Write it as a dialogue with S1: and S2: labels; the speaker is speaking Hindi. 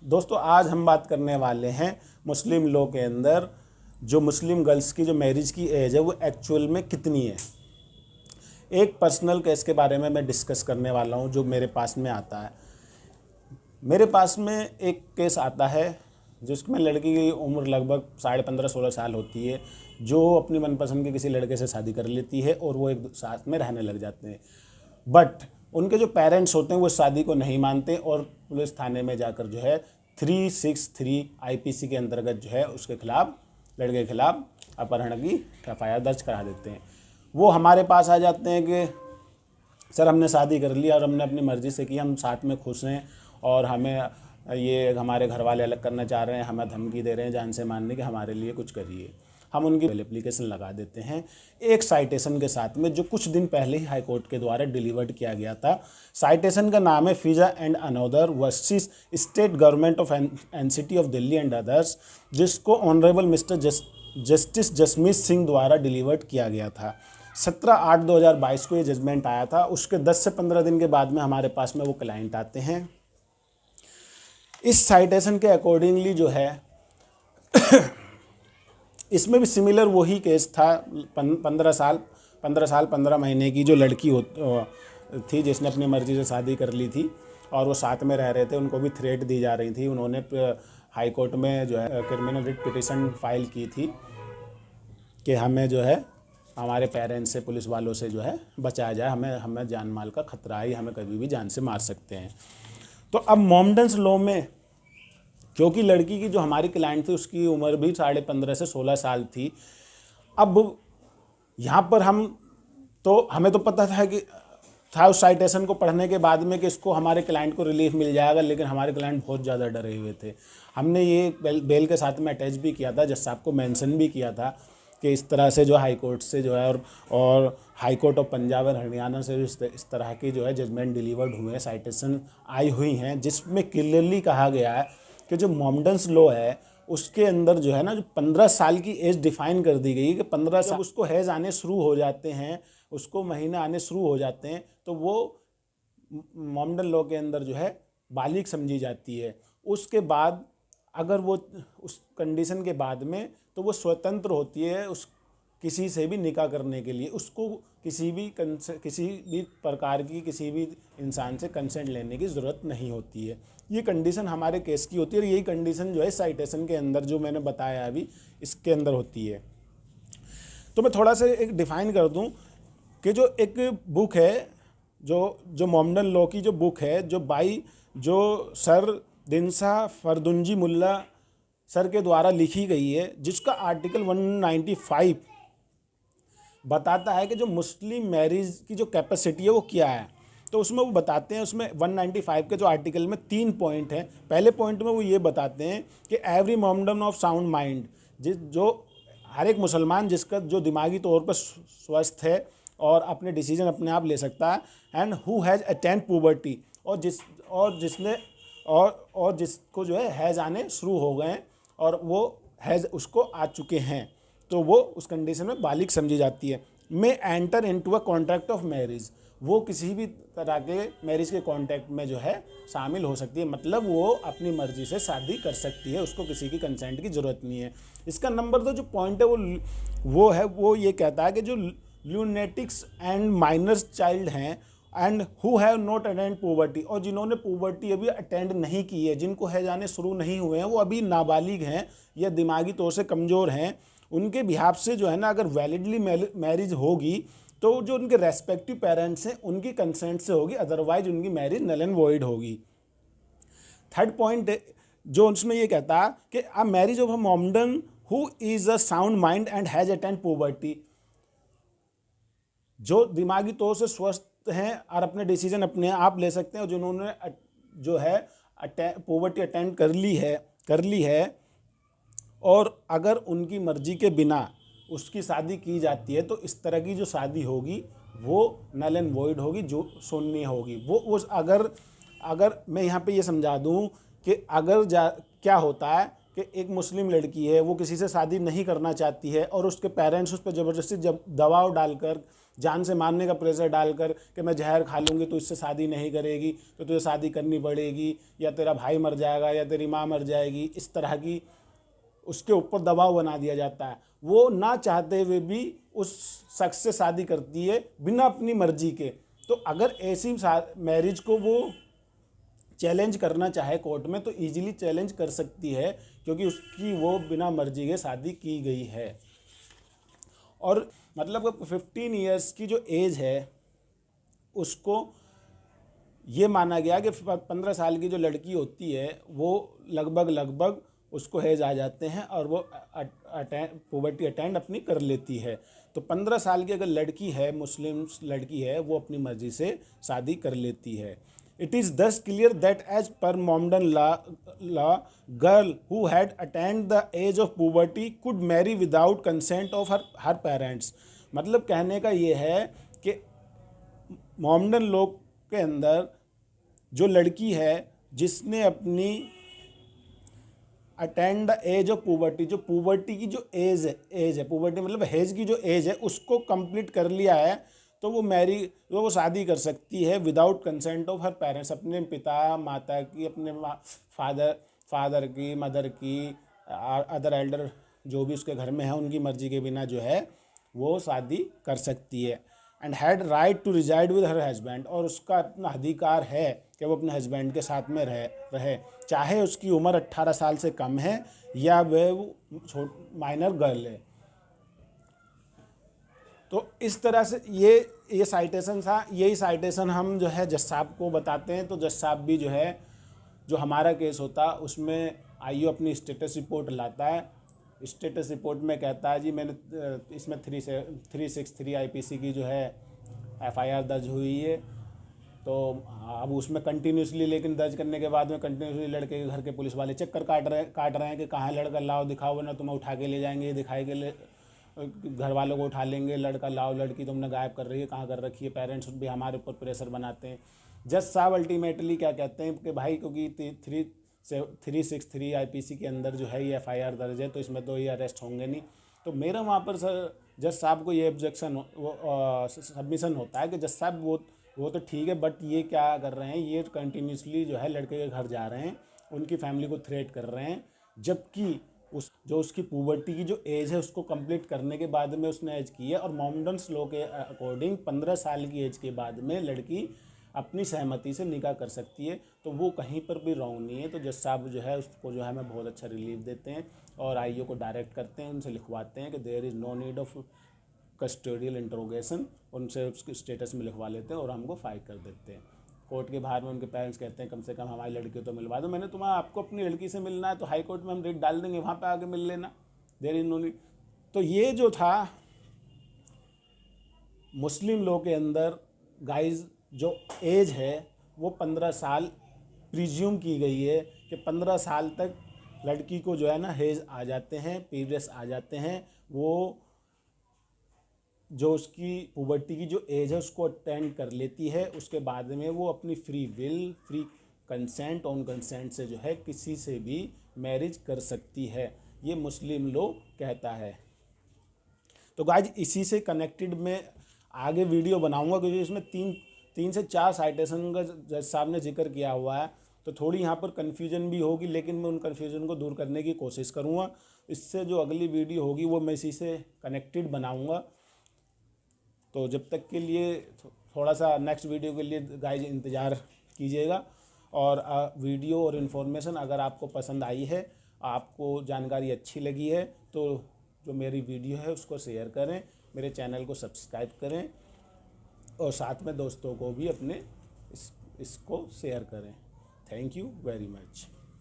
S1: दोस्तों आज हम बात करने वाले हैं मुस्लिम लॉ के अंदर जो मुस्लिम गर्ल्स की जो मैरिज की एज है वो एक्चुअल में कितनी है। एक पर्सनल केस के बारे में मैं डिस्कस करने वाला हूं जो मेरे पास में आता है। मेरे पास में एक केस आता है जिसमें लड़की की उम्र लगभग 15.5-16 साल होती है, जो अपनी मनपसंद के किसी लड़के से शादी कर लेती है और वो एक साथ में रहने लग जाते हैं। बट उनके जो पेरेंट्स होते हैं वो शादी को नहीं मानते और पुलिस थाने में जाकर जो है 363 आईपीसी के अंतर्गत जो है उसके खिलाफ, लड़के के खिलाफ अपहरण की एफआईआर दर्ज करा देते हैं। वो हमारे पास आ जाते हैं कि सर हमने शादी कर ली और हमने अपनी मर्ज़ी से की, हम साथ में खुश हैं और हमें ये हमारे घर वाले अलग करना चाह रहे हैं, हमें धमकी दे रहे हैं जान से मारने के, हमारे लिए कुछ करिए। हम उनकी एप्लीकेशन लगा देते हैं एक साइटेशन के साथ में जो कुछ दिन पहले ही हाई कोर्ट के द्वारा डिलीवर्ड किया गया था। साइटेशन का नाम है Fiza and another versus state government of NCT of Delhi and others, जिसको honourable mister justice Jasmeet Singh द्वारा डिलीवर्ड किया गया था। 17/8/2022 को ये जजमेंट आया था। उसके 10 से 15 दिन के बाद में हमारे पास में वो क्लाइंट आते हैं। इस साइटेशन के अकॉर्डिंगली जो है इसमें भी सिमिलर वही केस था। 15 महीने की जो लड़की थी जिसने अपनी मर्ज़ी से शादी कर ली थी और वो साथ में रह रहे थे, उनको भी थ्रेट दी जा रही थी। उन्होंने हाई कोर्ट में जो है क्रिमिनल रिट पिटिशन फाइल की थी कि हमें जो है हमारे पेरेंट्स से, पुलिस वालों से जो है बचाया जाए, हमें जान माल का खतरा है, हमें कभी भी जान से मार सकते हैं। तो अब मोमडन्स लॉ में क्योंकि लड़की की जो हमारी क्लाइंट थी उसकी उम्र भी 15.5 से 16 साल थी। अब यहाँ पर हमें तो पता था उस साइटेशन को पढ़ने के बाद में कि इसको हमारे क्लाइंट को रिलीफ मिल जाएगा, लेकिन हमारे क्लाइंट बहुत ज़्यादा डरे हुए थे। हमने ये बेल के साथ में अटैच भी किया था, जज साहब को मेंशन भी किया था कि इस तरह से जो हाई कोर्ट से जो है और हाई कोर्ट ऑफ पंजाब और हरियाणा से इस तरह की जो है जजमेंट डिलीवर्ड हुए हैं, साइटेशन आई हुई हैं, जिसमें क्लियरली कहा गया है कि जो मोमडन्स लॉ है उसके अंदर जो है ना, जो 15 साल की एज डिफाइन कर दी गई है कि 15 साल उसको हैज़ आने शुरू हो जाते हैं, उसको महीने आने शुरू हो जाते हैं, तो वो मोमडन लॉ के अंदर जो है बालिग समझी जाती है। उसके बाद अगर वो उस कंडीशन के बाद में तो वो स्वतंत्र होती है उस किसी से भी निकाह करने के लिए। उसको किसी भी प्रकार की किसी भी इंसान से कंसेंट लेने की ज़रूरत नहीं होती है। ये कंडीशन हमारे केस की होती है और यही कंडीशन जो है साइटेशन के अंदर जो मैंने बताया अभी इसके अंदर होती है। तो मैं थोड़ा सा एक डिफ़ाइन कर दूं कि जो एक बुक है, जो मोमडन लॉ की जो बुक है, जो सर दिनसा फरदुंजी मुल्ला सर के द्वारा लिखी गई है, जिसका आर्टिकल 195 बताता है कि जो मुस्लिम मैरिज की जो कैपेसिटी है वो क्या है। तो उसमें वो बताते हैं, उसमें 195 के जो आर्टिकल में 3 पॉइंट हैं। पहले पॉइंट में वो ये बताते हैं कि every Mohammedan of sound mind, जो हर एक मुसलमान जिसका जो दिमागी तौर पर स्वस्थ है और अपने डिसीजन अपने आप ले सकता है, and who has attend puberty, और जिसको जो है हैज़ आने शुरू हो गए हैं और वो हैज़ उसको आ चुके हैं, तो वो उस कंडीशन में बालिग समझी जाती है। May enter into a contract of marriage, वो किसी भी तरह के मैरिज के कॉन्ट्रैक्ट में जो है शामिल हो सकती है, मतलब वो अपनी मर्जी से शादी कर सकती है, उसको किसी की कंसेंट की ज़रूरत नहीं है। इसका नंबर 2 जो पॉइंट है वो ये कहता है कि जो ल्यूनेटिक्स एंड माइनर्स चाइल्ड हैं and who have not attend puberty, और जिन्होंने पुबर्टी अभी अटेंड नहीं की है, जिनको है जाने शुरू नहीं हुए हैं, वो अभी नाबालिग हैं या दिमागी तौर से कमज़ोर हैं, उनके बिहाफ से जो है ना अगर वैलिडली मैरिज होगी तो जो उनके रेस्पेक्टिव पेरेंट्स हैं उनकी कंसेंट से होगी, अदरवाइज उनकी मैरिज नल एंड वॉइड होगी। थर्ड पॉइंट जो उसमें ये कहता है कि a marriage of a Mohammedan who is a sound mind and has attend puberty, जो दिमागी तौर से स्वस्थ हैं और अपने डिसीजन अपने आप ले सकते हैं, और जिन्होंने जो है पुबर्टी अटेंड कर ली है और अगर उनकी मर्जी के बिना उसकी शादी की जाती है तो इस तरह की जो शादी होगी वो नल एंड वॉइड होगी, जो सुन्नी होगी। वो उस अगर मैं यहाँ पे ये समझा दूँ कि क्या होता है कि एक मुस्लिम लड़की है, वो किसी से शादी नहीं करना चाहती है और उसके पेरेंट्स उस पर ज़बरदस्ती जब दबाव डालकर जान से मारने का प्रेशर डालकर कि मैं जहर खा लूँगी तो इससे शादी नहीं करेगी, तो तुझे शादी करनी पड़ेगी, या तेरा भाई मर जाएगा या तेरी माँ मर जाएगी, इस तरह की उसके ऊपर दबाव बना दिया जाता है। वो ना चाहते हुए भी उस शख्स से शादी करती है बिना अपनी मर्जी के। तो अगर ऐसी मैरिज को वो चैलेंज करना चाहे कोर्ट में तो इजीली चैलेंज कर सकती है, क्योंकि उसकी वो बिना मर्जी के शादी की गई है। और मतलब 15 ईयर्स की जो एज है उसको ये माना गया कि 15 साल की जो लड़की होती है वो लगभग उसको हैज आ जाते हैं और वो पुबर्टी अटेंड अपनी कर लेती है। तो 15 साल की अगर लड़की है, मुस्लिम लड़की है, वो अपनी मर्जी से शादी कर लेती है। It is thus clear that as per Mohammedan law girl who had attained the age of puberty could marry without consent of her parents. मतलब कहने का ये है कि मोमडन लॉ के अंदर जो लड़की है जिसने अपनी attained the age of puberty, जो पुबर्टी की जो एज है पुबर्टी मतलब हेज की जो एज है उसको कंप्लीट कर लिया है, तो वो शादी कर सकती है without consent of her parents, अपने पिता माता की, अपने फादर की, मदर की, अदर एल्डर जो भी उसके घर में है उनकी मर्जी के बिना जो है वो शादी कर सकती है। And had right to reside with her husband, और उसका अपना अधिकार है कि वो अपने हस्बैंड के साथ में रहे चाहे उसकी उम्र 18 साल से कम है या वह माइनर गर्ल है। तो इस तरह से ये साइटेशन था। यही साइटेशन हम जो है जज साहब को बताते हैं, तो जज साहब भी जो है जो हमारा केस होता है उसमें आईओ अपनी स्टेटस रिपोर्ट लाता है। स्टेटस रिपोर्ट में कहता है जी मैंने इसमें 363 आईपीसी की जो है एफआईआर दर्ज हुई है। तो अब उसमें कंटिन्यूसली, लेकिन दर्ज करने के बाद में कंटिन्यूसली लड़के के घर के पुलिस वाले चक्कर काट रहे हैं कि कहाँ लड़का, लाओ दिखाओ वरना तुम्हें उठा के ले जाएंगे, दिखाई के ले घर वालों को उठा लेंगे, लड़का लाओ, लड़की तुमने गायब कर रही है, कहाँ कर रखी है। पेरेंट्स भी हमारे ऊपर प्रेशर बनाते हैं। जज साहब अल्टीमेटली क्या कहते हैं कि भाई क्योंकि 363 आईपीसी के अंदर जो है ये एफआईआर दर्ज है तो इसमें तो ये अरेस्ट होंगे नहीं। तो मेरा वहाँ पर सर जज साहब को ये ऑब्जेक्शन सबमिशन होता है कि जज साहब वो तो ठीक है, बट ये क्या कर रहे हैं, ये कंटिन्यूसली जो है लड़के के घर जा रहे हैं, उनकी फैमिली को थ्रेट कर रहे हैं, जबकि उसकी पुबर्टी की जो एज है उसको कंप्लीट करने के बाद में उसने एज की है। और मोमडन्स लॉ के अकॉर्डिंग 15 साल की एज के बाद में लड़की अपनी सहमति से निकाह कर सकती है, तो वो कहीं पर भी रॉन्ग नहीं है। तो जज साहब जो है उसको जो है मैं बहुत अच्छा रिलीफ देते हैं और आईओ को डायरेक्ट करते हैं, उनसे लिखवाते हैं कि there is no need of custodial interrogation, उनसे उसके स्टेटस में लिखवा लेते हैं और हमको फाइल कर देते हैं। कोर्ट के बाहर में उनके पेरेंट्स कहते हैं कम से कम हमारी लड़की को तो मिलवा दो। मैंने आपको अपनी लड़की से मिलना है तो हाई कोर्ट में हम रेट डाल देंगे, वहाँ पे आके मिल लेना, देयर इज नो नीड। तो ये जो था मुस्लिम लॉ के अंदर गाइज जो एज है वो 15 साल प्रिज्यूम की गई है कि 15 साल तक लड़की को जो है ना हेज आ जाते हैं, पीरियड्स आ जाते हैं। वो जो उसकी पुबर्टी की जो एज है उसको अटेंड कर लेती है, उसके बाद में वो अपनी free will, free consent, on consent से जो है किसी से भी मैरिज कर सकती है, ये मुस्लिम लॉ कहता है। तो गाइज इसी से कनेक्टेड मैं आगे वीडियो बनाऊंगा क्योंकि इसमें तीन से चार साइटेशन का जज साहब ने जिक्र किया हुआ है, तो थोड़ी यहाँ पर कन्फ्यूजन भी होगी, लेकिन मैं उन कन्फ्यूजन को दूर करने की कोशिश करूँगा। इससे जो अगली वीडियो होगी वो मैं इसी से कनेक्टेड बनाऊँगा। तो जब तक के लिए थोड़ा सा नेक्स्ट वीडियो के लिए गाइज इंतज़ार कीजिएगा। और वीडियो और इन्फॉर्मेशन अगर आपको पसंद आई है, आपको जानकारी अच्छी लगी है, तो जो मेरी वीडियो है उसको शेयर करें, मेरे चैनल को सब्सक्राइब करें और साथ में दोस्तों को भी अपने इसको शेयर करें। Thank you very much.